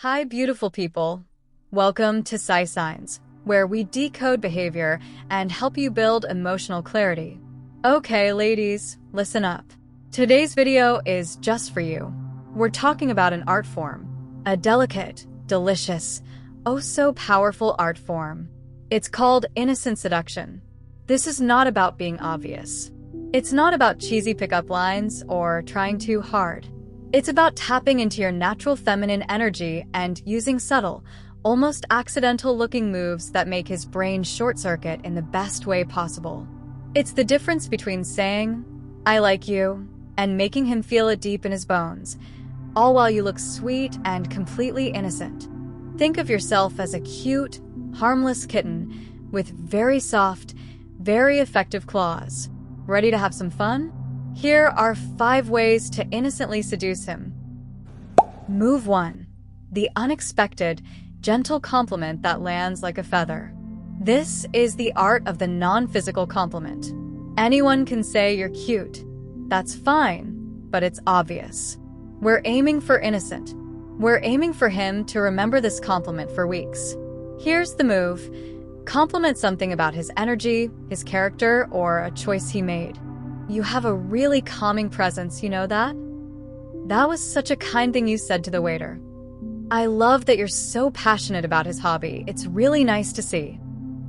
Hi, beautiful people. Welcome to psysigns, where we decode behavior and help you build emotional clarity. Okay, ladies, listen up. Today's video is just for you. We're talking about an art form, a delicate, delicious, oh so powerful art form. It's called innocent seduction. This is not about being obvious. It's not about cheesy pickup lines or trying too hard. It's about tapping into your natural feminine energy and using subtle, almost accidental-looking moves that make his brain short-circuit in the best way possible. It's the difference between saying, "I like you," and making him feel it deep in his bones, all while you look sweet and completely innocent. Think of yourself as a cute, harmless kitten with very soft, very effective claws. Ready to have some fun? Here are 5 ways to innocently seduce him. Move 1. The unexpected, gentle compliment that lands like a feather. This is the art of the non-physical compliment. Anyone can say you're cute. That's fine, but it's obvious. We're aiming for innocent. We're aiming for him to remember this compliment for weeks. Here's the move. Compliment something about his energy, his character, or a choice he made. You have a really calming presence, you know that? That was such a kind thing you said to the waiter. I love that you're so passionate about his hobby. It's really nice to see.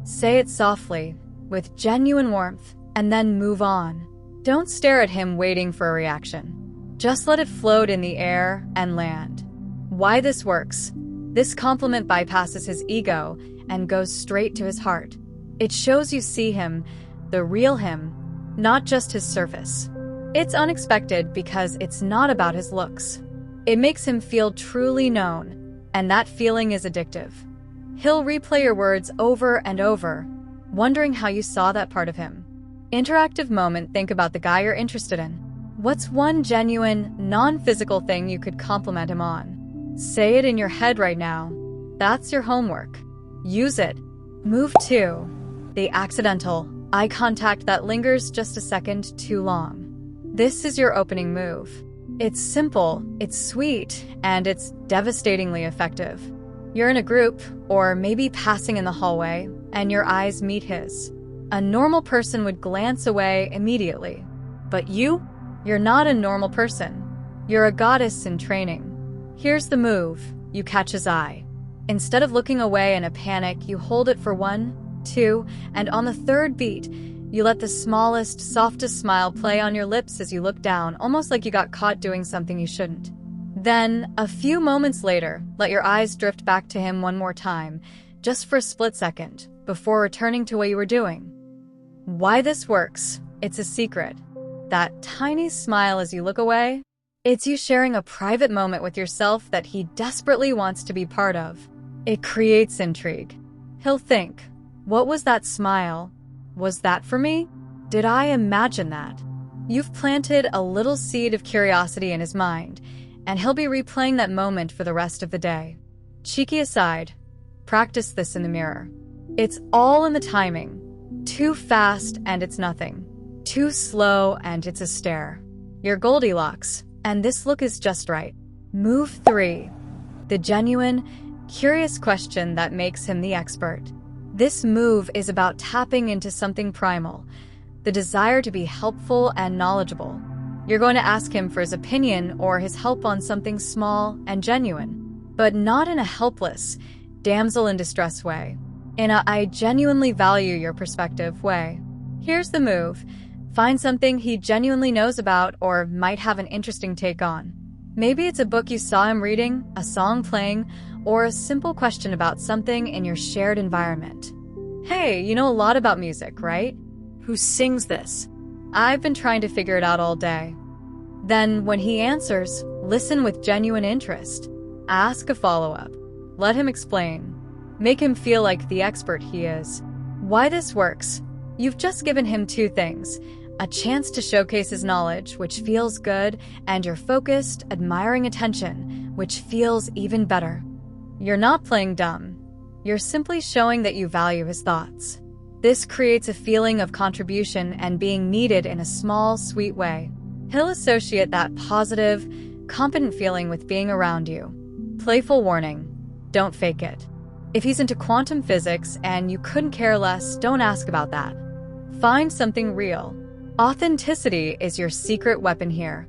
Say it softly, with genuine warmth, and then move on. Don't stare at him waiting for a reaction. Just let it float in the air and land. Why this works? This compliment bypasses his ego and goes straight to his heart. It shows you see him, the real him, not just his surface. It's unexpected because it's not about his looks. It makes him feel truly known, and that feeling is addictive. He'll replay your words over and over, wondering how you saw that part of him. Interactive moment, think about the guy you're interested in. What's one genuine, non-physical thing you could compliment him on? Say it in your head right now. That's your homework. Use it. Move 2. The accidental eye contact that lingers just a second too long. This is your opening move. It's simple, it's sweet, and it's devastatingly effective. You're in a group, or maybe passing in the hallway, and your eyes meet his. A normal person would glance away immediately. But you're not a normal person. You're a goddess in training. Here's the move. You catch his eye. Instead of looking away in a panic, you hold it for 1, 2, and on the 3rd beat, you let the smallest, softest smile play on your lips as you look down, almost like you got caught doing something you shouldn't. Then, a few moments later, let your eyes drift back to him one more time, just for a split second, before returning to what you were doing. Why this works? It's a secret. That tiny smile as you look away, it's you sharing a private moment with yourself that he desperately wants to be part of. It creates intrigue. He'll think, what was that smile? Was that for me? Did I imagine that? You've planted a little seed of curiosity in his mind, and he'll be replaying that moment for the rest of the day. Cheeky aside, practice this in the mirror. It's all in the timing. Too fast and it's nothing. Too slow and it's a stare. You're Goldilocks, and this look is just right. Move 3. The genuine, curious question that makes him the expert. This move is about tapping into something primal, the desire to be helpful and knowledgeable. You're going to ask him for his opinion or his help on something small and genuine, but not in a helpless, damsel in distress way. In a I genuinely value your perspective way. Here's the move. Find something he genuinely knows about or might have an interesting take on. Maybe it's a book you saw him reading, a song playing, or a simple question about something in your shared environment. Hey, you know a lot about music, right? Who sings this? I've been trying to figure it out all day. Then, when he answers, listen with genuine interest. Ask a follow-up. Let him explain. Make him feel like the expert he is. Why this works? You've just given him 2 things. A chance to showcase his knowledge, which feels good, and your focused, admiring attention, which feels even better. You're not playing dumb. You're simply showing that you value his thoughts. This creates a feeling of contribution and being needed in a small, sweet way. He'll associate that positive, competent feeling with being around you. Playful warning: don't fake it. If he's into quantum physics and you couldn't care less, don't ask about that. Find something real. Authenticity is your secret weapon here.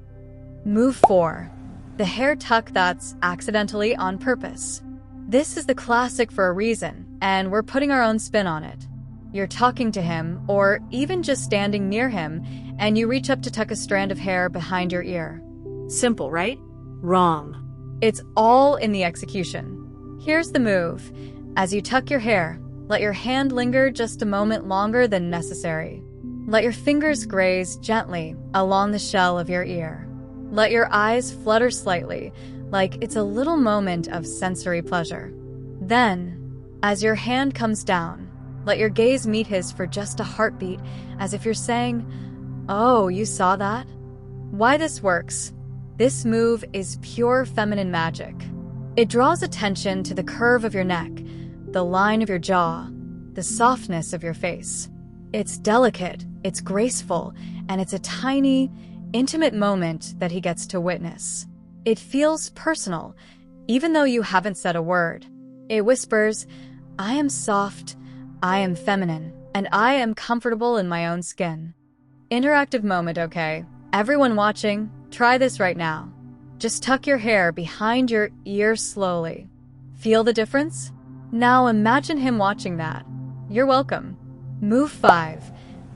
Move 4. The hair tuck that's accidentally on purpose. This is the classic for a reason, and we're putting our own spin on it. You're talking to him, or even just standing near him, and you reach up to tuck a strand of hair behind your ear. Simple, right? Wrong. It's all in the execution. Here's the move. As you tuck your hair, let your hand linger just a moment longer than necessary. Let your fingers graze gently along the shell of your ear. Let your eyes flutter slightly, like it's a little moment of sensory pleasure. Then, as your hand comes down, let your gaze meet his for just a heartbeat, as if you're saying, "Oh, you saw that?" Why this works? This move is pure feminine magic. It draws attention to the curve of your neck, the line of your jaw, the softness of your face. It's delicate, it's graceful, and it's a tiny, intimate moment that he gets to witness. It feels personal, even though you haven't said a word. It whispers, "I am soft, I am feminine, and I am comfortable in my own skin." Interactive moment, okay? Everyone watching, try this right now. Just tuck your hair behind your ear slowly. Feel the difference? Now imagine him watching that. You're welcome. Move 5.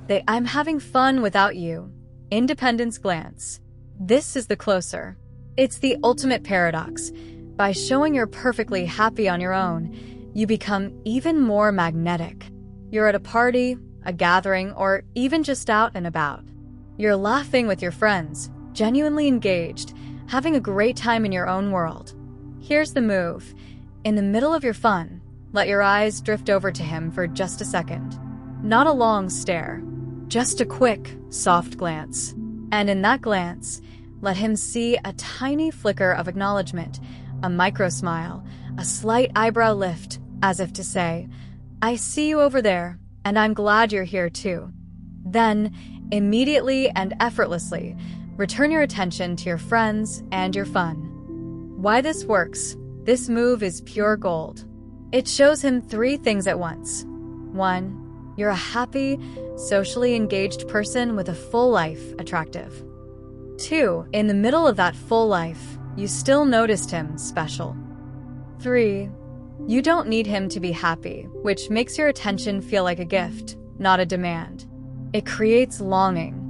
The "I'm having fun without you" independence glance. This is the closer. It's the ultimate paradox. By showing you're perfectly happy on your own, you become even more magnetic. You're at a party, a gathering, or even just out and about. You're laughing with your friends, genuinely engaged, having a great time in your own world. Here's the move. In the middle of your fun, let your eyes drift over to him for just a second. Not a long stare, just a quick, soft glance. And in that glance, let him see a tiny flicker of acknowledgement, a micro smile, a slight eyebrow lift, as if to say, "I see you over there, and I'm glad you're here too." Then, immediately and effortlessly, return your attention to your friends and your fun. Why this works? This move is pure gold. It shows him 3 things at once. 1, you're a happy, socially engaged person with a full life attractive. 2, in the middle of that full life, you still noticed him special. 3, you don't need him to be happy, which makes your attention feel like a gift, not a demand. It creates longing.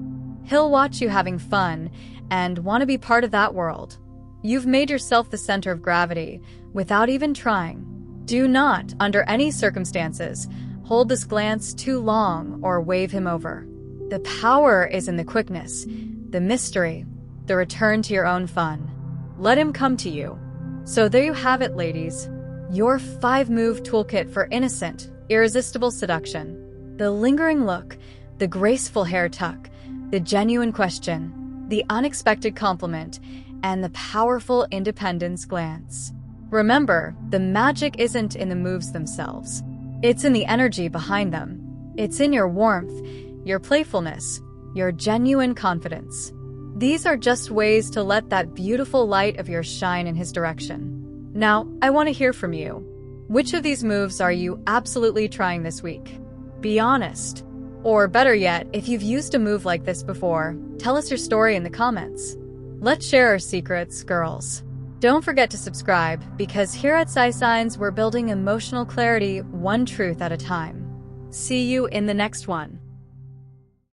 He'll watch you having fun and want to be part of that world. You've made yourself the center of gravity without even trying. Do not, under any circumstances, hold this glance too long or wave him over. The power is in the quickness, the mystery, the return to your own fun. Let him come to you. So there you have it, ladies. Your 5-move toolkit for innocent, irresistible seduction. The lingering look, the graceful hair tuck, the genuine question, the unexpected compliment, and the powerful independence glance. Remember, the magic isn't in the moves themselves. It's in the energy behind them. It's in your warmth, your playfulness, your genuine confidence. These are just ways to let that beautiful light of yours shine in his direction. Now, I want to hear from you. Which of these moves are you absolutely trying this week? Be honest. Or better yet, if you've used a move like this before, tell us your story in the comments. Let's share our secrets, girls. Don't forget to subscribe, because here at psysigns, we're building emotional clarity one truth at a time. See you in the next one.